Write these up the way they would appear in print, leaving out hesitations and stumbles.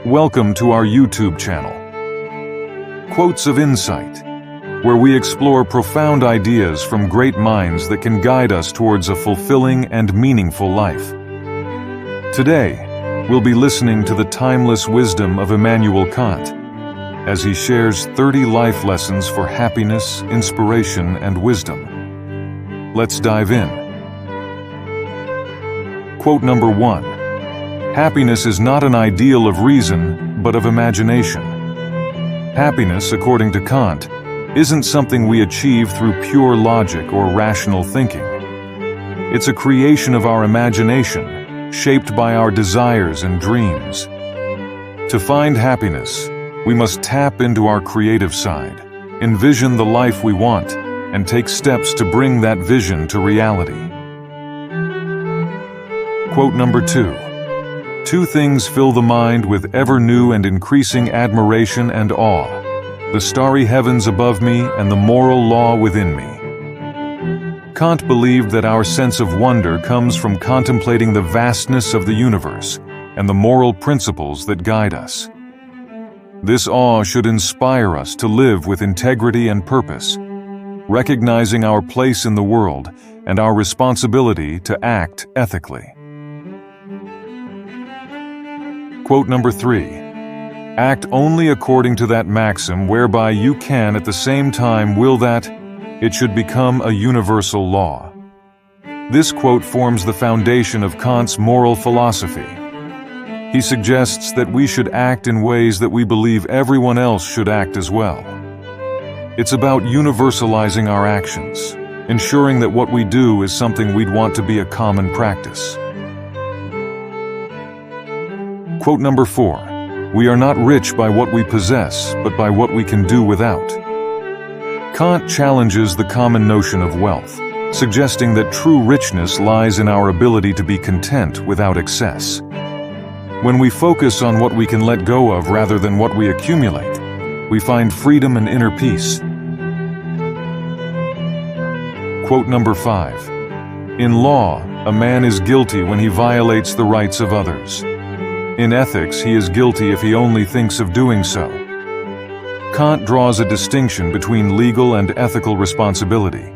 Welcome to our YouTube channel, Quotes of Insight, where we explore profound ideas from great minds that can guide us towards a fulfilling and meaningful life. Today, we'll be listening to the timeless wisdom of Immanuel Kant, as he shares 30 life lessons for happiness, inspiration, and wisdom. Let's dive in. Quote number 1. Happiness is not an ideal of reason, but of imagination. Happiness, according to Kant, isn't something we achieve through pure logic or rational thinking. It's a creation of our imagination, shaped by our desires and dreams. To find happiness, we must tap into our creative side, envision the life we want, and take steps to bring that vision to reality. Quote number 2. Two things fill the mind with ever new and increasing admiration and awe: the starry heavens above me and the moral law within me. Kant believed that our sense of wonder comes from contemplating the vastness of the universe and the moral principles that guide us. This awe should inspire us to live with integrity and purpose, recognizing our place in the world and our responsibility to act ethically. Quote number 3. Act only according to that maxim whereby you can at the same time will that it should become a universal law. This quote forms the foundation of Kant's moral philosophy. He suggests that we should act in ways that we believe everyone else should act as well. It's about universalizing our actions, ensuring that what we do is something we'd want to be a common practice. Quote number 4. We are not rich by what we possess, but by what we can do without. Kant challenges the common notion of wealth, suggesting that true richness lies in our ability to be content without excess. When we focus on what we can let go of rather than what we accumulate, we find freedom and inner peace. Quote number 5. In law, a man is guilty when he violates the rights of others. In ethics, he is guilty if he only thinks of doing so. Kant draws a distinction between legal and ethical responsibility.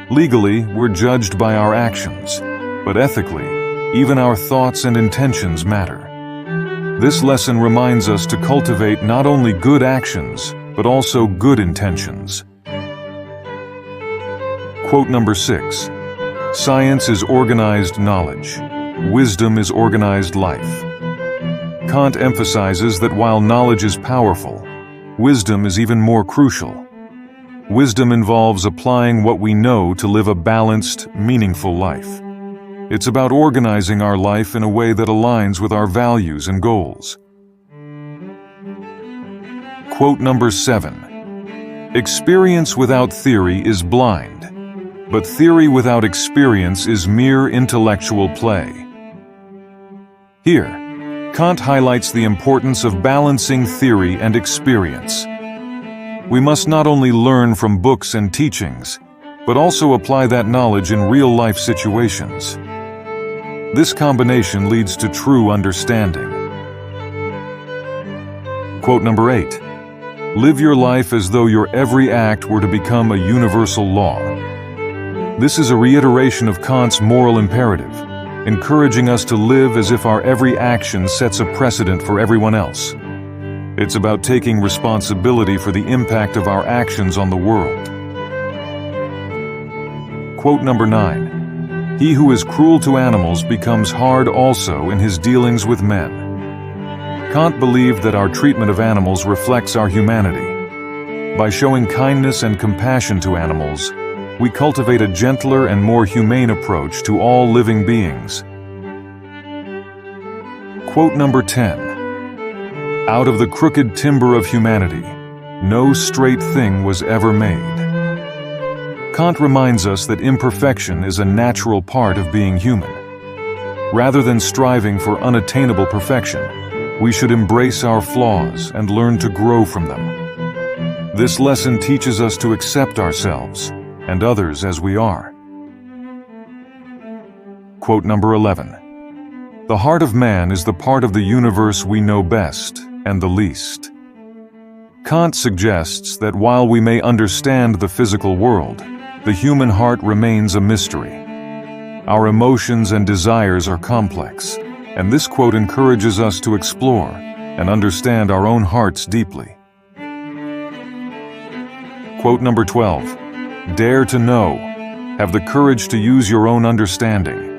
Legally, we're judged by our actions, but ethically, even our thoughts and intentions matter. This lesson reminds us to cultivate not only good actions, but also good intentions. Quote number 6. Science is organized knowledge. Wisdom is organized life. Kant emphasizes that while knowledge is powerful, wisdom is even more crucial. Wisdom involves applying what we know to live a balanced, meaningful life. It's about organizing our life in a way that aligns with our values and goals. Quote number 7. Experience without theory is blind, but theory without experience is mere intellectual play. Here, Kant highlights the importance of balancing theory and experience. We must not only learn from books and teachings, but also apply that knowledge in real-life situations. This combination leads to true understanding. Quote number 8. Live your life as though your every act were to become a universal law. This is a reiteration of Kant's moral imperative, encouraging us to live as if our every action sets a precedent for everyone else. It's about taking responsibility for the impact of our actions on the world. Quote number 9. He who is cruel to animals becomes hard also in his dealings with men. Kant believed that our treatment of animals reflects our humanity. By showing kindness and compassion to animals, we cultivate a gentler and more humane approach to all living beings. Quote number 10. Out of the crooked timber of humanity, no straight thing was ever made. Kant reminds us that imperfection is a natural part of being human. Rather than striving for unattainable perfection, we should embrace our flaws and learn to grow from them. This lesson teaches us to accept ourselves and others as we are. Quote number 11. The heart of man is the part of the universe we know best and the least. Kant suggests that while we may understand the physical world, the human heart remains a mystery. Our emotions and desires are complex, and this quote encourages us to explore and understand our own hearts deeply. Quote number 12. Dare to know. Have the courage to use your own understanding.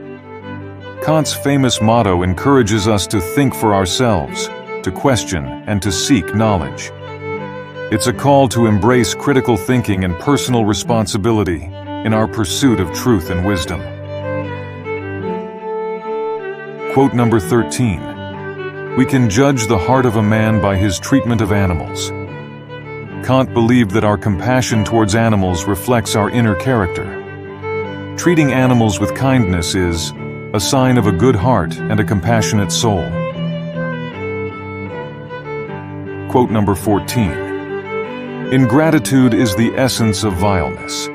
Kant's famous motto encourages us to think for ourselves, to question, and to seek knowledge. It's a call to embrace critical thinking and personal responsibility in our pursuit of truth and wisdom. Quote number 13. We can judge the heart of a man by his treatment of animals. Kant believed that our compassion towards animals reflects our inner character. Treating animals with kindness is a sign of a good heart and a compassionate soul. Quote number 14. Ingratitude is the essence of vileness.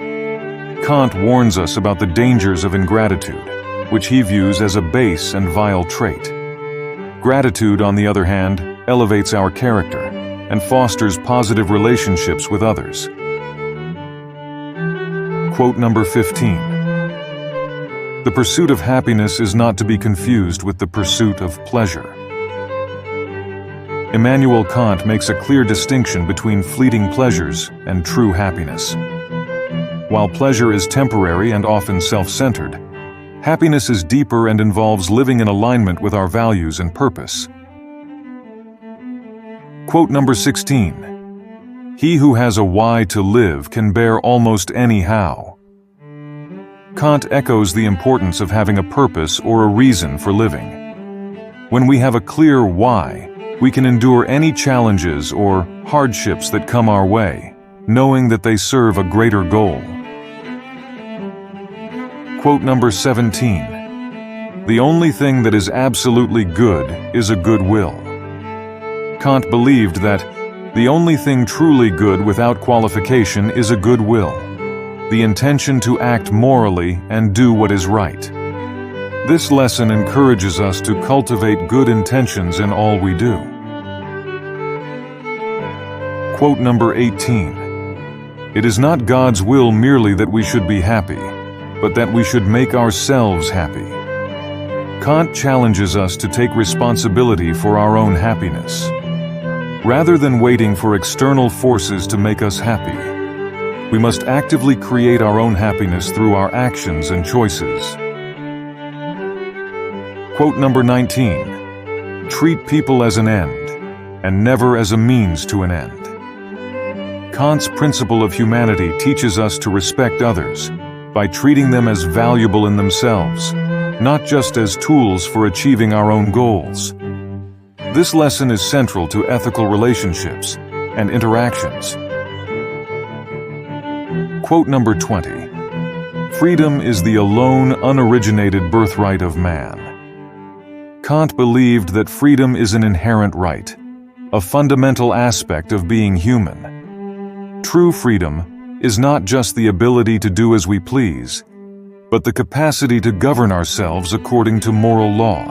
Kant warns us about the dangers of ingratitude, which he views as a base and vile trait. Gratitude, on the other hand, elevates our character and fosters positive relationships with others. Quote number 15. The pursuit of happiness is not to be confused with the pursuit of pleasure. Immanuel Kant makes a clear distinction between fleeting pleasures and true happiness. While pleasure is temporary and often self-centered, happiness is deeper and involves living in alignment with our values and purpose. Quote number 16. He who has a why to live can bear almost any how. Kant echoes the importance of having a purpose or a reason for living. When we have a clear why, we can endure any challenges or hardships that come our way, knowing that they serve a greater goal. Quote number 17. The only thing that is absolutely good is a good will. Kant believed that the only thing truly good without qualification is a good will, the intention to act morally and do what is right. This lesson encourages us to cultivate good intentions in all we do. Quote number 18. It is not God's will merely that we should be happy, but that we should make ourselves happy. Kant challenges us to take responsibility for our own happiness. Rather than waiting for external forces to make us happy, we must actively create our own happiness through our actions and choices. Quote number 19. Treat people as an end, and never as a means to an end. Kant's principle of humanity teaches us to respect others by treating them as valuable in themselves, not just as tools for achieving our own goals. This lesson is central to ethical relationships and interactions. Quote number 20. Freedom is the alone, unoriginated birthright of man. Kant believed that freedom is an inherent right, a fundamental aspect of being human. True freedom is not just the ability to do as we please, but the capacity to govern ourselves according to moral law.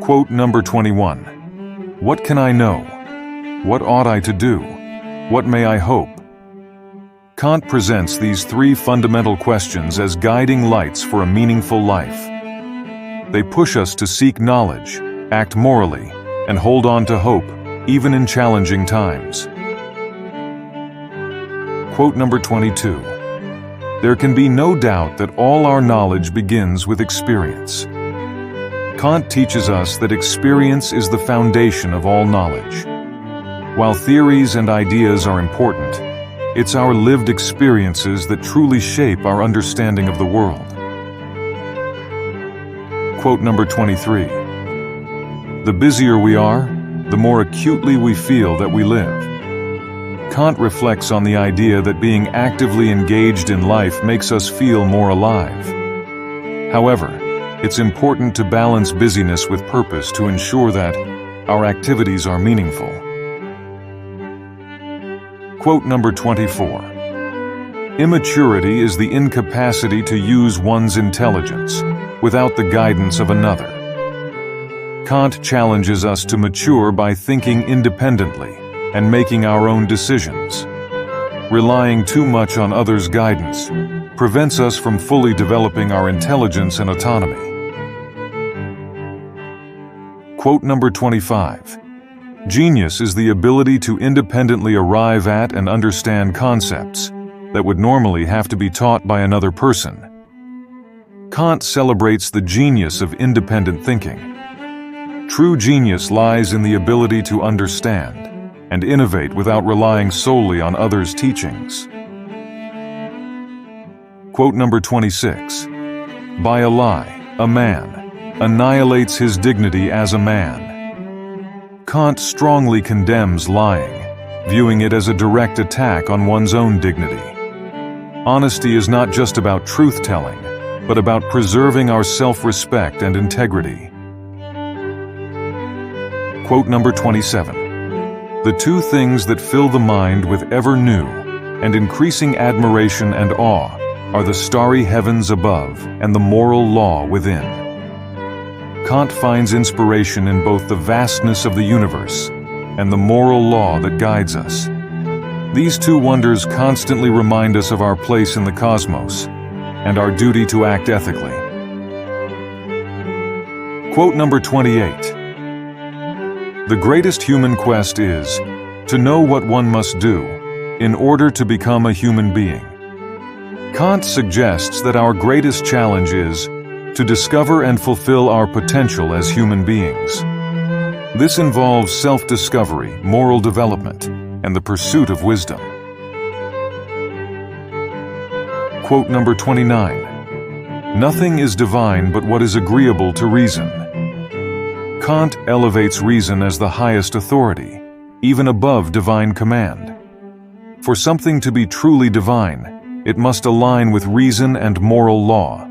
Quote number 21. What can I know? What ought I to do? What may I hope? Kant presents these three fundamental questions as guiding lights for a meaningful life. They push us to seek knowledge, act morally, and hold on to hope, even in challenging times. Quote number 22. There can be no doubt that all our knowledge begins with experience. Kant teaches us that experience is the foundation of all knowledge. While theories and ideas are important, it's our lived experiences that truly shape our understanding of the world. Quote number 23. The busier we are, the more acutely we feel that we live. Kant reflects on the idea that being actively engaged in life makes us feel more alive. However, it's important to balance busyness with purpose to ensure that our activities are meaningful. Quote number 24. Immaturity is the incapacity to use one's intelligence. without the guidance of another. Kant challenges us to mature by thinking independently and making our own decisions. Relying too much on others' guidance prevents us from fully developing our intelligence and autonomy. Quote number 25. Genius is the ability to independently arrive at and understand concepts that would normally have to be taught by another person. Kant celebrates the genius of independent thinking. True genius lies in the ability to understand and innovate without relying solely on others' teachings. Quote number 26. By a lie, a man annihilates his dignity as a man. Kant strongly condemns lying, viewing it as a direct attack on one's own dignity. Honesty is not just about truth-telling, but about preserving our self-respect and integrity. Quote number 27. The two things that fill the mind with ever new and increasing admiration and awe are the starry heavens above and the moral law within. Kant finds inspiration in both the vastness of the universe and the moral law that guides us. These two wonders constantly remind us of our place in the cosmos and our duty to act ethically. Quote number 28. The greatest human quest is to know what one must do in order to become a human being. Kant suggests that our greatest challenge is to discover and fulfill our potential as human beings. This involves self-discovery, moral development, and the pursuit of wisdom. Quote number 29. Nothing is divine but what is agreeable to reason. Kant elevates reason as the highest authority, even above divine command. For something to be truly divine, it must align with reason and moral law.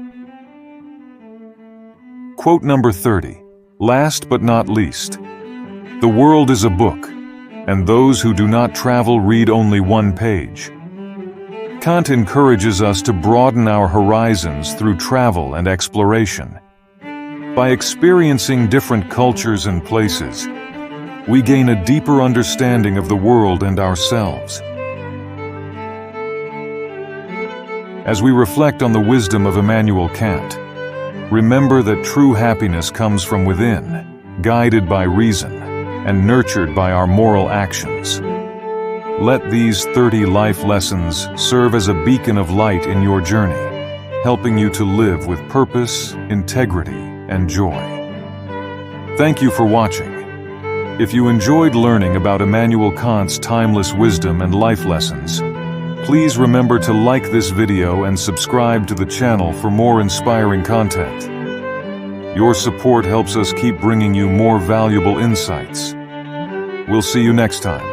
Quote number 30. Last but not least. The world is a book, and those who do not travel read only one page. Kant encourages us to broaden our horizons through travel and exploration. By experiencing different cultures and places, we gain a deeper understanding of the world and ourselves. As we reflect on the wisdom of Immanuel Kant, remember that true happiness comes from within, guided by reason, and nurtured by our moral actions. Let these 30 life lessons serve as a beacon of light in your journey, helping you to live with purpose, integrity, and joy. Thank you for watching. If you enjoyed learning about Immanuel Kant's timeless wisdom and life lessons, please remember to like this video and subscribe to the channel for more inspiring content. Your support helps us keep bringing you more valuable insights. We'll see you next time.